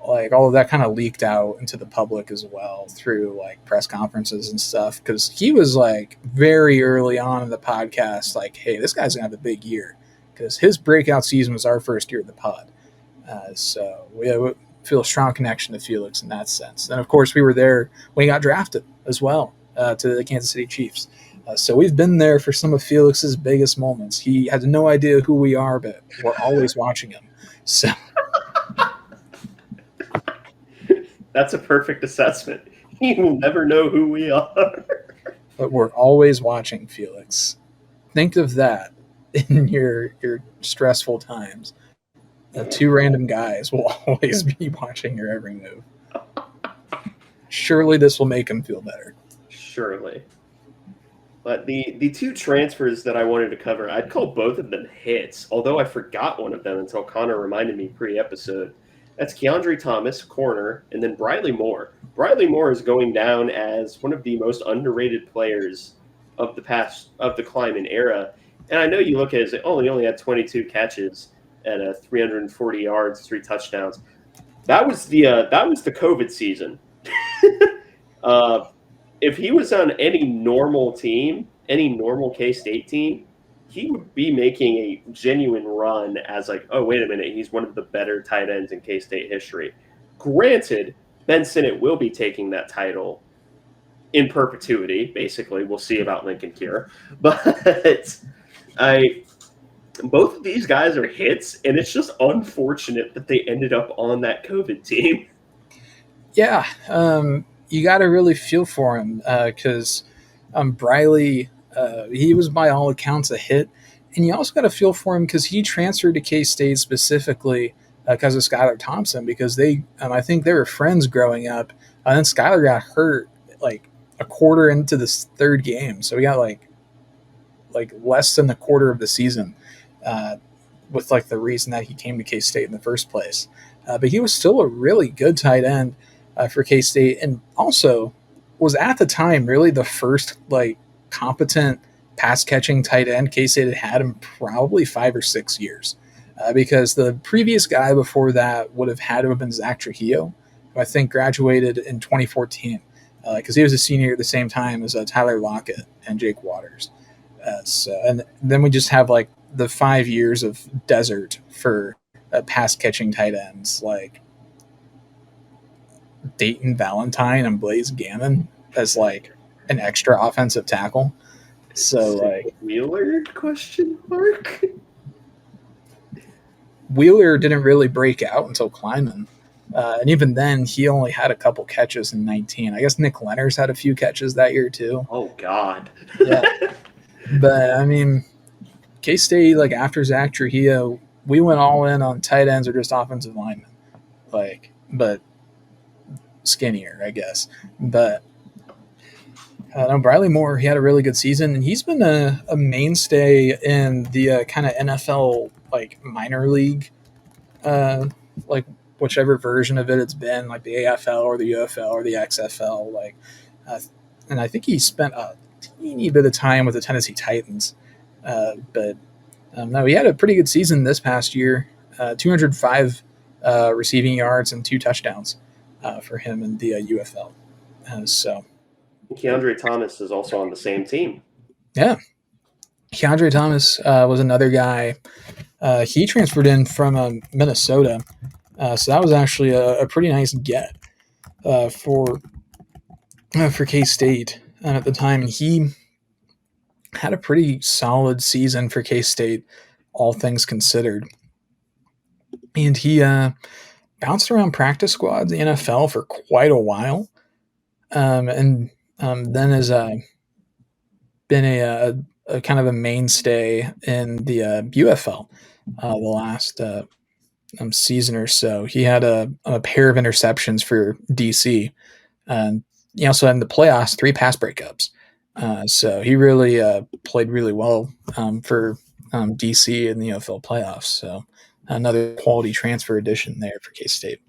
Like all of that kind of leaked out into the public as well through like press conferences and stuff, because he was like very early on in the podcast like, hey, this guy's gonna have a big year, because his breakout season was our first year at the pod. So we feel a strong connection to Felix in that sense. And of course we were there when he got drafted as well to the Kansas City Chiefs. So we've been there for some of Felix's biggest moments. He had no idea who we are, but we're always watching him. So that's a perfect assessment. He will never know who we are. But we're always watching Felix. Think of that in your stressful times. 2 random guys will always be watching your every move. Surely this will make him feel better. Surely. But the 2 transfers that I wanted to cover, I'd call both of them hits, although I forgot one of them until Connor reminded me pre-episode. That's Keandre Thomas, corner, and then Briley Moore. Briley Moore is going down as one of the most underrated players of the Kleiman era. And I know you look at it as, he only had 22 catches and 340 yards, 3 touchdowns. That was the COVID season. If he was on any normal team, any normal K-State team, he would be making a genuine run as like, oh, wait a minute, he's one of the better tight ends in K-State history. Granted, Ben Sinnott will be taking that title in perpetuity, basically. We'll see about Lincoln Cure. But both of these guys are hits, and it's just unfortunate that they ended up on that COVID team. Yeah. you got to really feel for him because Briley, he was by all accounts a hit, and you also got to feel for him because he transferred to K State specifically because of Skylar Thompson because I think they were friends growing up, and then Skylar got hurt like a quarter into this third game, so we got like less than a quarter of the season. With like the reason that he came to K State in the first place. But he was still a really good tight end for K State, and also was at the time really the first like competent pass catching tight end K State had in probably 5 or 6 years. Because the previous guy before that would have had to have been Zach Trujillo, who I think graduated in 2014, because he was a senior at the same time as Tyler Lockett and Jake Waters. And then we just have like the 5 years of desert for pass catching tight ends like Dayton Valentine and Blaze Gammon as like an extra offensive tackle. So like Wheeler question mark. Wheeler didn't really break out until Kleinman. And even then, he only had a couple catches in 19. I guess Nick Lenners had a few catches that year too. Oh God. Yeah, but I mean, K State like after Zach Trujillo, we went all in on tight ends or just offensive linemen, like but skinnier, I guess. But no, Briley Moore, he had a really good season, and he's been a mainstay in the kind of NFL like minor league, like whichever version of it's been, like the AFL or the UFL or the XFL, like, and I think he spent a teeny bit of time with the Tennessee Titans, but no, he had a pretty good season this past year, 205 receiving yards and 2 touchdowns for him in the UFL. So Keandre Thomas is also on the same team. yeah, Keandre Thomas was another guy. He transferred in from Minnesota, so that was actually a pretty nice get for K State at the time, and he had a pretty solid season for K State, all things considered. And he bounced around practice squads in the NFL for quite a while, and then has been a kind of a mainstay in the UFL the last season or so. He had a pair of interceptions for DC, and he also had in the playoffs 3 pass breakups. So he really played really well for DC in the UFL playoffs. So another quality transfer addition there for K State.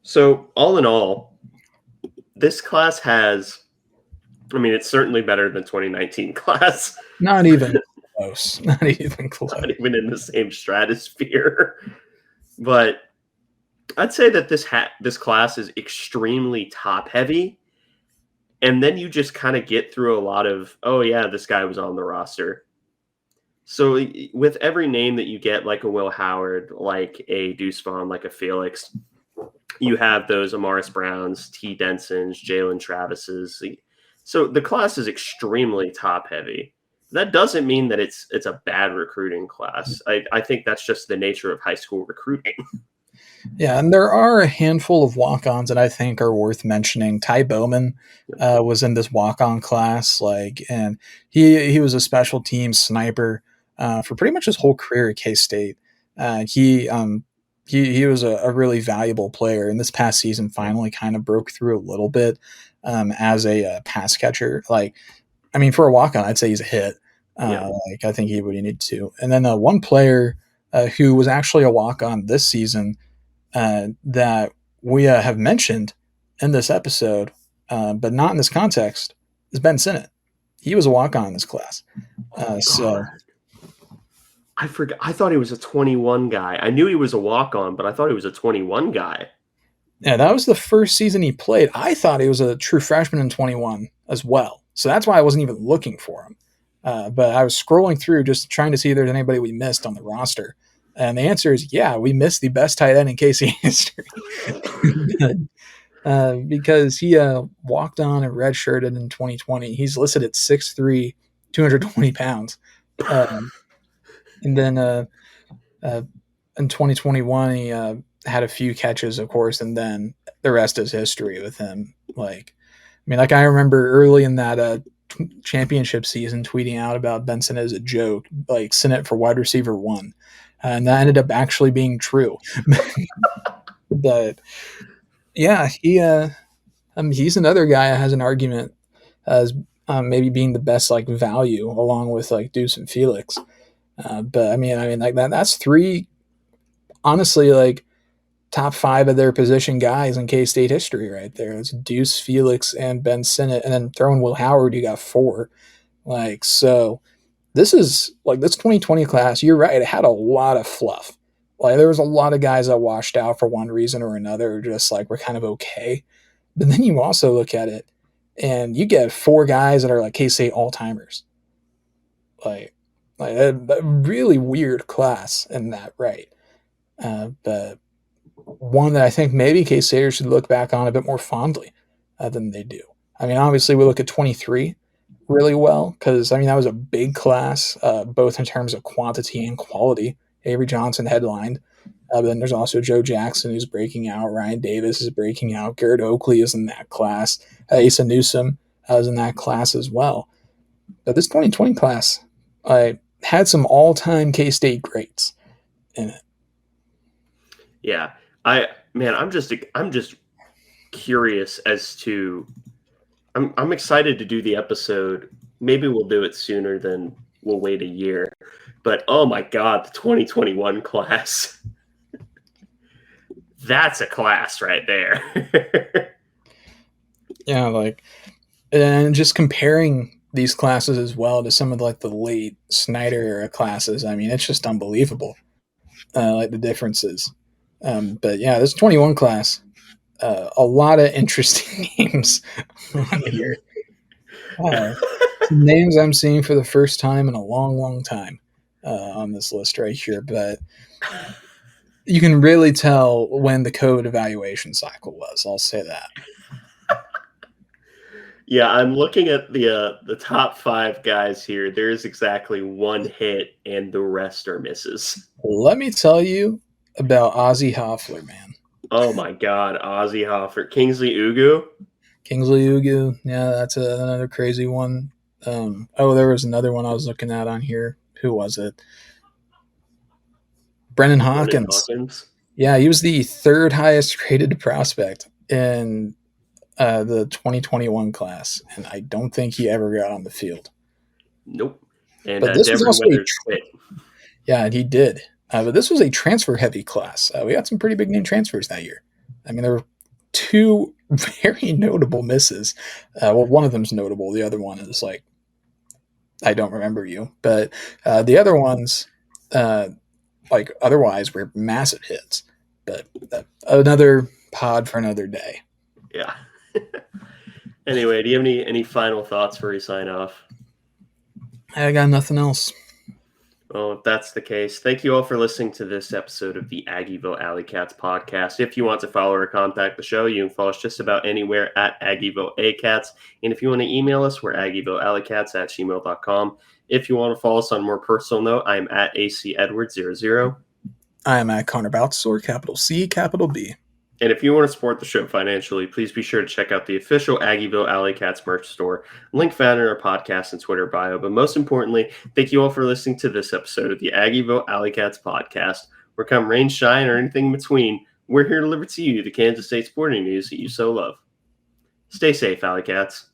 So all in all, this class has, I mean, it's certainly better than 2019 class. Not even close. Not even close. Not even in the same stratosphere. But I'd say that this class is extremely top heavy. And then you just kind of get through a lot of, oh yeah, this guy was on the roster. So with every name that you get, like a Will Howard, like a Deuce Vaughn, like a Felix, you have those Amaris Browns, T. Densons, Jalen Travises. So the class is extremely top heavy. That doesn't mean that it's a bad recruiting class. I think that's just the nature of high school recruiting. Yeah, and there are a handful of walk-ons that I think are worth mentioning. Ty Bowman was in this walk-on class, and he was a special teams sniper for pretty much his whole career at K-State. He was a really valuable player, and this past season finally kind of broke through a little bit as a pass catcher. For a walk-on, I'd say he's a hit. I think he would need to. And then one player who was actually a walk-on this season that we have mentioned in this episode, but not in this context, is Ben Sinnott. He was a walk-on in this class. So I forgot. I thought he was a 21 guy. I knew he was a walk-on, but I thought he was a 21 guy. Yeah, that was the first season he played. I thought he was a true freshman in 21 as well. So that's why I wasn't even looking for him. But I was scrolling through just trying to see if there's anybody we missed on the roster. And the answer is, yeah, we missed the best tight end in KC history. Because he walked on and redshirted in 2020. He's listed at 6'3", 220 pounds. And then in 2021, he had a few catches, of course, and then the rest is history with him. Like, I mean, like I remember early in that championship season tweeting out about Benson as a joke, like Senate for wide receiver one, and that ended up actually being true. But yeah, he's another guy that has an argument as maybe being the best like value along with like Deuce and Felix. But I mean, like that's three honestly like top five of their position guys in K State history right there. It's Deuce, Felix, and Ben Sinnott, and then throwing Will Howard, you got four. Like so, this is like this 2020 class. You're right; it had a lot of fluff. Like there was a lot of guys that washed out for one reason or another, just like we're kind of okay. But then you also look at it, and you get four guys that are like K State all timers. Like a really weird class in that, right? But one that I think maybe K Staters should look back on a bit more fondly than they do. I mean, obviously, we look at 23 really well because, I mean, that was a big class, both in terms of quantity and quality. Avery Johnson headlined. But then there's also Joe Jackson who's breaking out. Ryan Davis is breaking out. Garrett Oakley is in that class. Asa Newsom is in that class as well. But this 2020 class had some all-time K-State greats in it. Yeah. I'm just curious as to I'm excited to do the episode. Maybe we'll do it sooner than we'll wait a year. But oh my god, the 2021 class. That's a class right there. Yeah, like and just comparing these classes as well to some of like the late Snyder era classes. I mean, it's just unbelievable. Like the differences. But yeah, this 21 class, a lot of interesting names on here. Some names I'm seeing for the first time in a long, long time on this list right here. But you can really tell when the COVID evaluation cycle was. I'll say that. Yeah, I'm looking at the top 5 guys here. There's exactly one hit, and the rest are misses. Let me tell you about Ozzie Hoffler, man. Oh my God, Ozzie Hoffler, Kingsley Ugu. Kingsley Ugu, yeah, that's another crazy one. There was another one I was looking at on here. Who was it? Brennan Hawkins. Yeah, he was the third highest graded prospect in the 2021 class, and I don't think he ever got on the field. Nope. And but this was also yeah, and he did. But this was a transfer-heavy class. We got some pretty big name transfers that year. I mean, there were two very notable misses. Well, one of them's notable. The other one is like, I don't remember you. But the other ones, like otherwise, were massive hits. But another pod for another day. Yeah. Anyway, do you have any final thoughts before we sign off? I got nothing else. Well, if that's the case, thank you all for listening to this episode of the Aggieville Alleycats podcast. If you want to follow or contact the show, you can follow us just about anywhere at Aggieville Alleycats. And if you want to email us, we're AggievilleAlleycats@gmail.com. If you want to follow us on a more personal note, I'm at ACEdwards00. I am at Connor Baltzor, capital C, capital B. And if you want to support the show financially, please be sure to check out the official Aggieville Alleycats merch store. Link found in our podcast and Twitter bio. But most importantly, thank you all for listening to this episode of the Aggieville Alleycats podcast. Where come rain, shine, or anything in between, we're here to deliver to you the Kansas State sporting news that you so love. Stay safe, Alleycats.